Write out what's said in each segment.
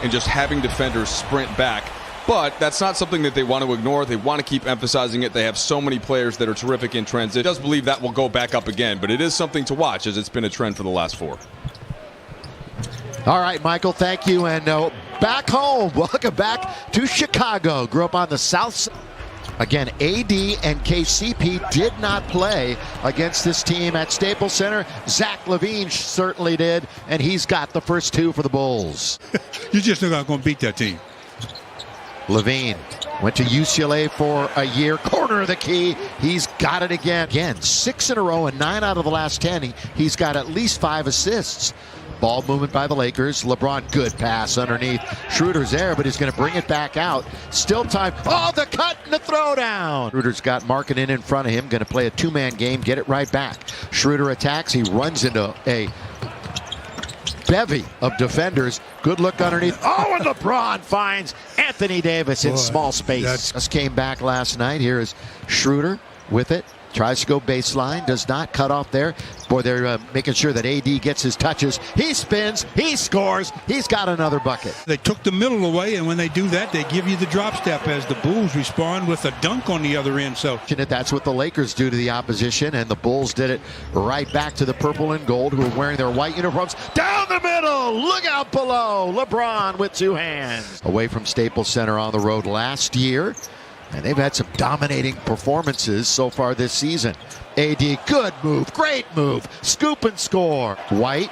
and just having defenders sprint back. But that's not something that they want to ignore. They want to keep emphasizing it. They have so many players that are terrific in transit. I just believe that will go back up again, but it is something to watch as it's been a trend for the last 4. All right, Michael, thank you. And back home, welcome back to Chicago. Grew up on the south side. Again, AD and KCP did not play against this team at Staples Center. Zach LaVine certainly did, and he's got the first 2 for the Bulls. You're just not going to beat that team. LaVine went to UCLA for a year. Corner of the key. He's got it again. Again, 6 in a row and 9 out of the last 10. He's got at least 5 assists. Ball movement by the Lakers. LeBron, good pass underneath. Schroeder's there, but he's going to bring it back out. Still time. Oh, the cut and the throwdown. Schroeder's got Markkanen in front of him. Going to play a 2-man game. Get it right back. Schroeder attacks. He runs into a bevy of defenders. Good look underneath. Oh, and LeBron finds Anthony Davis in small space. Just came back last night. Here is Schroeder with it. Tries to go baseline, does not cut off there. Boy, they're making sure that AD gets his touches. He spins, he scores, he's got another bucket. They took the middle away, and when they do that, they give you the drop step as the Bulls respond with a dunk on the other end. So that's what the Lakers do to the opposition, and the Bulls did it right back to the purple and gold, who are wearing their white uniforms. Down the middle, look out below. LeBron with 2 hands. Away from Staples Center on the road last year. And they've had some dominating performances so far this season. AD, good move, great move, scoop and score. White,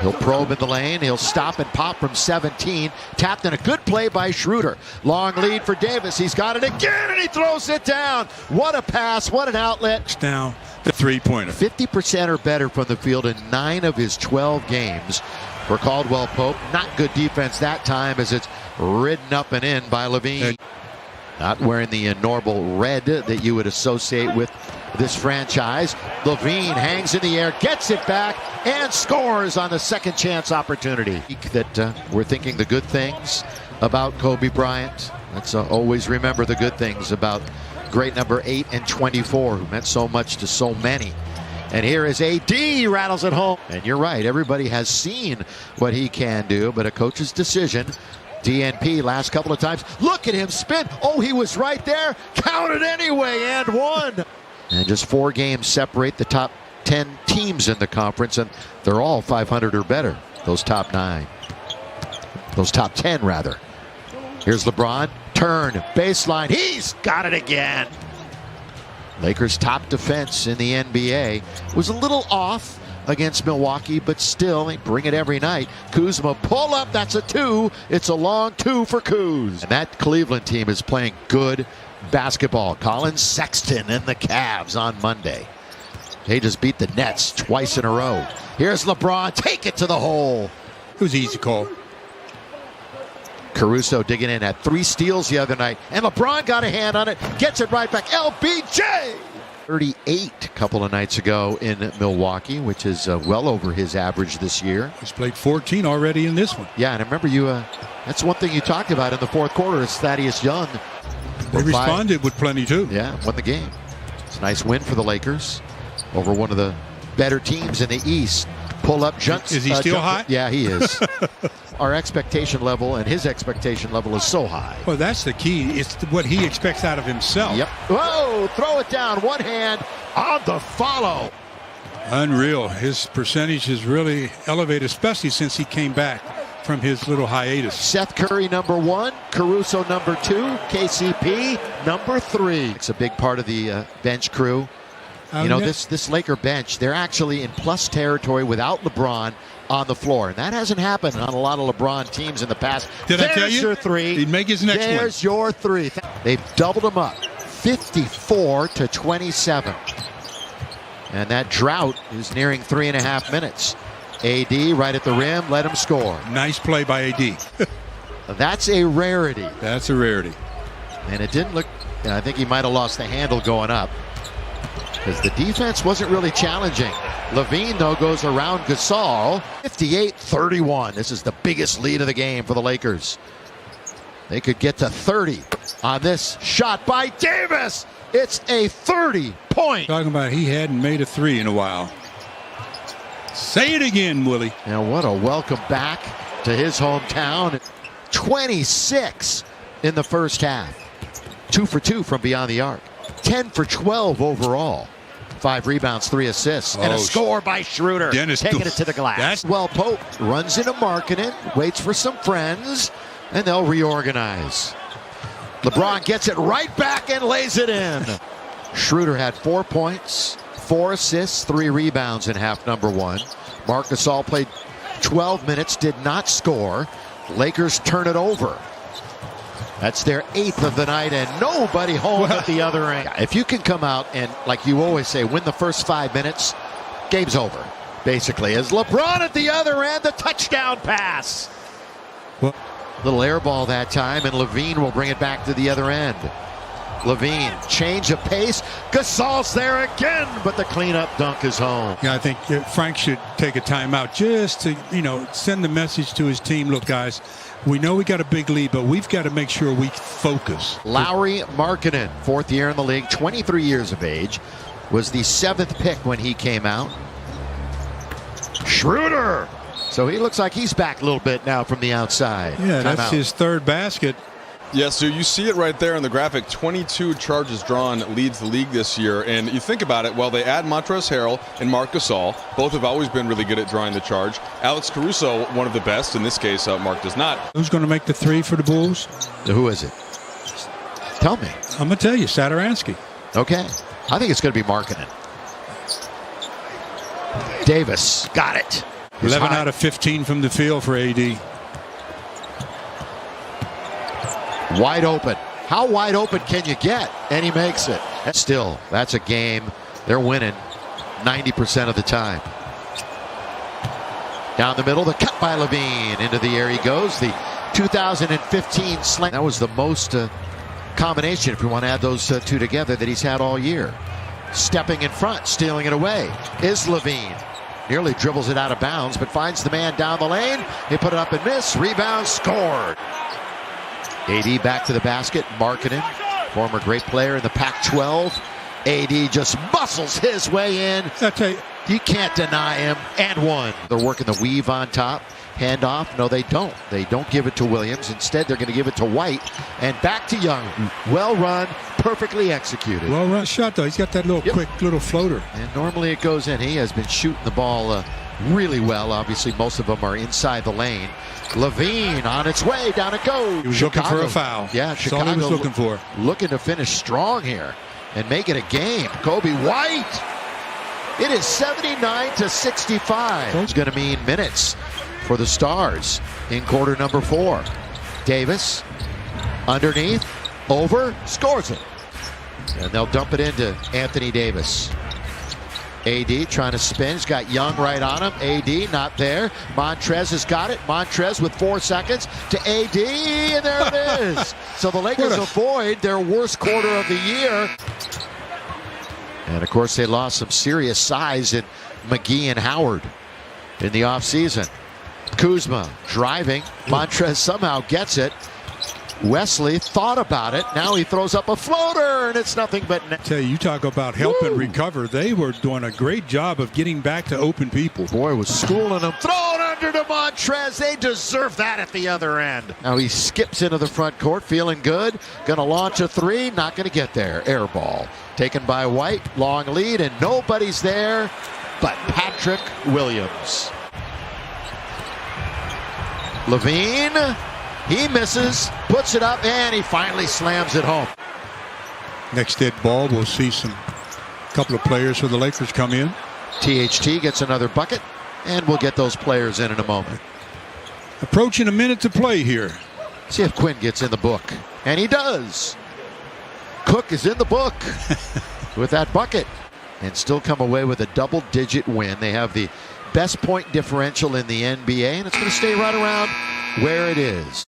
he'll probe in the lane, he'll stop and pop from 17. Tapped in a good play by Schroeder. Long lead for Davis, he's got it again and he throws it down. What a pass, what an outlet. It's down the 3-pointer. 50% or better from the field in 9 of his 12 games. For Caldwell Pope, not good defense that time as it's ridden up and in by LaVine. Not wearing the normal red that you would associate with this franchise. LaVine hangs in the air, gets it back, and scores on the second chance opportunity. That we're thinking the good things about Kobe Bryant. Let's always remember the good things about great number 8 and 24, who meant so much to so many. And here is AD, rattles it home. And you're right, everybody has seen what he can do, but a coach's decision. DNP last couple of times. Look at him spin. Oh, he was right there. Counted anyway, and won. And just 4 games separate the top 10 teams in the conference, and they're all 500 or better. Those top 9. Those top 10, rather. Here's LeBron. Turn. Baseline. He's got it again. Lakers' top defense in the NBA was a little off against Milwaukee, but still, they bring it every night. Kuzma, pull up, that's a 2. It's a long 2 for Kuz. And that Cleveland team is playing good basketball. Colin Sexton and the Cavs on Monday. They just beat the Nets twice in a row. Here's LeBron, take it to the hole. It was an easy call. Caruso digging in, at 3 steals the other night, and LeBron got a hand on it, gets it right back. LBJ! 38 a couple of nights ago in Milwaukee, which is well over his average this year. He's played 14 already in this one. Yeah, and I remember you, that's one thing you talked about in the fourth quarter is Thaddeus Young. They responded with plenty too. Yeah, won the game. It's a nice win for the Lakers over one of the better teams in the East. Pull up, jumps. Is he still hot? Yeah, he is. Our expectation level and his expectation level is so high. Well, that's the key. It's what he expects out of himself. Yep. Whoa, throw it down. One hand on the follow. Unreal. His percentage has really elevated, especially since he came back from his little hiatus. Seth Curry, number 1. Caruso, number 2. KCP, number 3. It's a big part of the bench crew. You know, this Laker bench, they're actually in plus territory without LeBron on the floor. And that hasn't happened on a lot of LeBron teams in the past. Did I tell you? Your 3. He'd make his next one. There's your 3. They've doubled them up, 54-27. And that drought is nearing 3.5 minutes. AD right at the rim, let him score. Nice play by AD. That's a rarity. That's a rarity. And it didn't look, I think he might have lost the handle going up, because the defense wasn't really challenging. LaVine, though, goes around Gasol. 58-31. This is the biggest lead of the game for the Lakers. They could get to 30 on this shot by Davis. It's a 30-point. Talking about he hadn't made a 3 in a while. Say it again, Willie. Now, what a welcome back to his hometown. 26 in the first half. 2 for 2 from beyond the arc. 10 for 12 overall. 5 rebounds, 3 assists, and a score by Schroeder. Dennis taking it to the glass. Well, Pope runs into Markkanen, waits for some friends, and they'll reorganize. LeBron gets it right back and lays it in. Schroeder had 4 points, 4 assists, 3 rebounds in half number 1. Marc Gasol played 12 minutes, did not score. Lakers turn it over. That's their 8th of the night, and nobody home at the other end. If you can come out and, like you always say, win the first 5 minutes, game's over, basically. As LeBron at the other end, the touchdown pass. Well, little air ball that time, and Levine will bring it back to the other end. Levine, change of pace. Gasol's there again, but the cleanup dunk is home. yeah, I think Frank should take a timeout just to, send the message to his team. Look, guys, we know we got a big lead, but we've got to make sure we focus. Lauri Markkanen, 4th year in the league, 23 years of age, was the 7th pick when he came out. Schroeder! So he looks like he's back a little bit now from the outside. Yeah, that's his 3rd basket. Yes, so you see it right there in the graphic. 22 charges drawn leads the league this year. And you think about it, well, they add Montrezl Harrell and Marc Gasol. Both have always been really good at drawing the charge. Alex Caruso, one of the best. In this case, Mark does not. Who's going to make the 3 for the Bulls? Who is it? Tell me. I'm going to tell you, Satoransky. Okay. I think it's going to be Markkanen. Davis got it. 11 out of 15 from the field for AD. Wide open. How wide open can you get? And he makes it. Still, that's a game they're winning 90% of the time. Down the middle, the cut by Levine. Into the air he goes. The 2015 slam. That was the most combination, if you want to add those 2 together, that he's had all year. Stepping in front, stealing it away, is Levine. Nearly dribbles it out of bounds, but finds the man down the lane. He put it up and miss. Rebound, scored. AD back to the basket. Markkanen, former great player in the Pac-12. AD just muscles his way in. I tell you, you can't deny him. And one. They're working the weave on top. Handoff. No, they don't. They don't give it to Williams. Instead, they're going to give it to White. And back to Young. Well run. Perfectly executed. Well run shot, though. He's got that little quick little floater. And normally it goes in. He has been shooting the ball really well. Obviously, most of them are inside the lane. Levine on its way, down it goes. He was looking for a foul. Yeah, That's Chicago all he was looking for. Looking to finish strong here and make it a game. Kobe White. It is 79-65. It's going to mean minutes for the Stars in quarter number 4. Davis underneath, over, scores it. And they'll dump it into Anthony Davis. AD trying to spin. He's got Young right on him. AD not there. Montrez has got it. Montrez with 4 seconds to AD, and there it is. So the Lakers avoid their worst quarter of the year. And, of course, they lost some serious size in McGee and Howard in the offseason. Kuzma driving. Montrez somehow gets it. Wesley thought about it. Now he throws up a floater, and it's nothing but net. Tell you talk about help and recover. They were doing a great job of getting back to open people. Boy was schooling them. Thrown under to Montrez. They deserve that at the other end. Now he skips into the front court, feeling good. Going to launch a 3. Not going to get there. Air ball. Taken by White. Long lead, and nobody's there but Patrick Williams. Levine. He misses, puts it up, and he finally slams it home. Next dead ball, we'll see a couple of players for the Lakers come in. THT gets another bucket, and we'll get those players in a moment. Approaching a minute to play here. See if Quinn gets in the book. And he does. Cook is in the book with that bucket. And still come away with a double-digit win. They have the best point differential in the NBA, and it's going to stay right around where it is.